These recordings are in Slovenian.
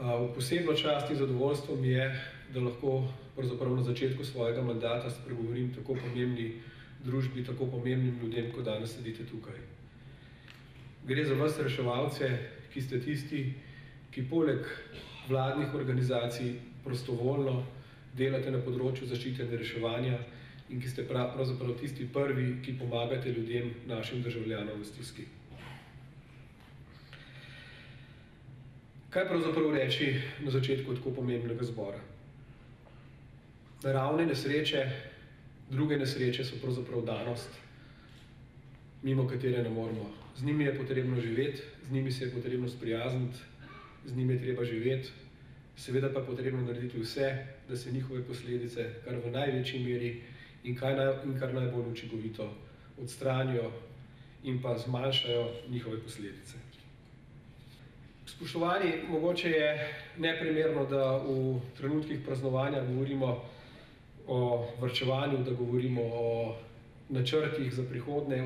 Posebno čast in zadovoljstvo mi je, da lahko pravzaprav na začetku svojega mandata spregovorim tako pomembni družbi, tako pomembnim ljudem, kot danes sedite tukaj. Gre za vas reševalce, ki ste tisti, ki poleg vladnih organizacij prostovoljno delate na področju zaščite in reševanja in ki ste pravzaprav tisti prvi, ki pomagate ljudem, našim državljanom v stiski. Kaj pravzaprav reči na začetku tako pomembnega zbora? Naravne nesreče, druge nesreče so pravzaprav danost, mimo katere ne moremo. Z njimi je potrebno živeti, z njimi se je potrebno sprijazniti, z njimi je treba živeti, seveda pa je potrebno narediti vse, da se njihove posledice kar v največji meri in kar najbolj učinkovito odstranijo in pa zmanjšajo njihove posledice. Spoštovani, mogoče je neprimerno, da v trenutkih praznovanja govorimo o varčevanju, da govorimo o načrtih za prihodnje,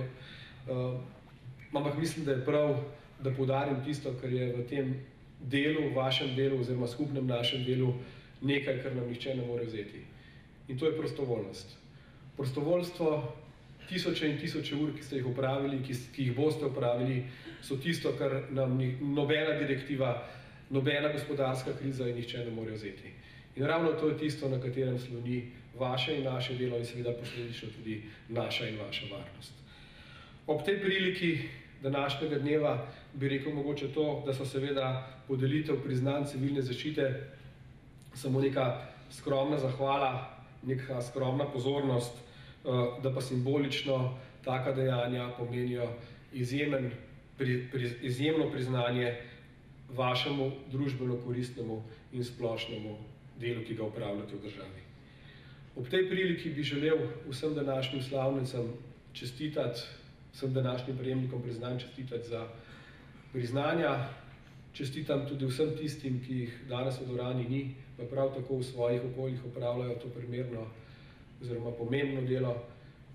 ampak mislim, da je prav, da poudarim tisto, kar je v tem delu, vašem delu oziroma skupnem našem delu nekaj, kar nam nihče ne more vzeti. In to je prostovoljnost. Prostovoljstvo, tisoče in tisoče ur, ki ste jih opravili, ki jih boste opravili, so tisto, kar nam nobena direktiva, nobena gospodarska kriza in nihče ne more vzeti. In ravno to je tisto, na katerem sloni vaše in naše delo in seveda posledično tudi naša in vaša varnost. Ob tej priliki današnjega dneva bi rekel mogoče to, da so seveda podelitev priznanj civilne zaščite samo neka skromna zahvala, neka skromna pozornost, da pa simbolično taka dejanja pomenijo izjemno priznanje vašemu družbeno koristnemu in splošnemu delu, ki ga opravljate v državi. Ob tej priliki bi želel vsem današnjim slavnicam čestitati, vsem današnjim prejemnikom priznanj čestitati za priznanja, čestitam tudi vsem tistim, ki jih danes v dvorani ni, pa prav tako v svojih okoljih opravljajo to primerno oziroma pomembno delo.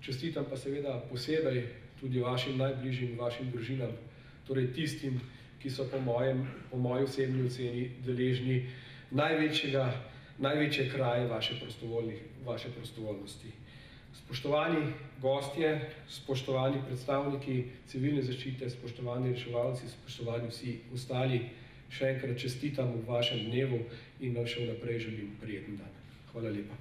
Čestitam pa seveda posebej tudi vašim najbližjim, vašim družinam, torej tistim, ki so po moji osebni oceni deležni največje kraje vaše prostovoljnosti. Spoštovani gostje, spoštovani predstavniki civilne zaščite, spoštovani reševalci, spoštovani vsi ostali, še enkrat čestitam v vašem dnevu in vam še vnaprej želim prijeten dan. Hvala lepa.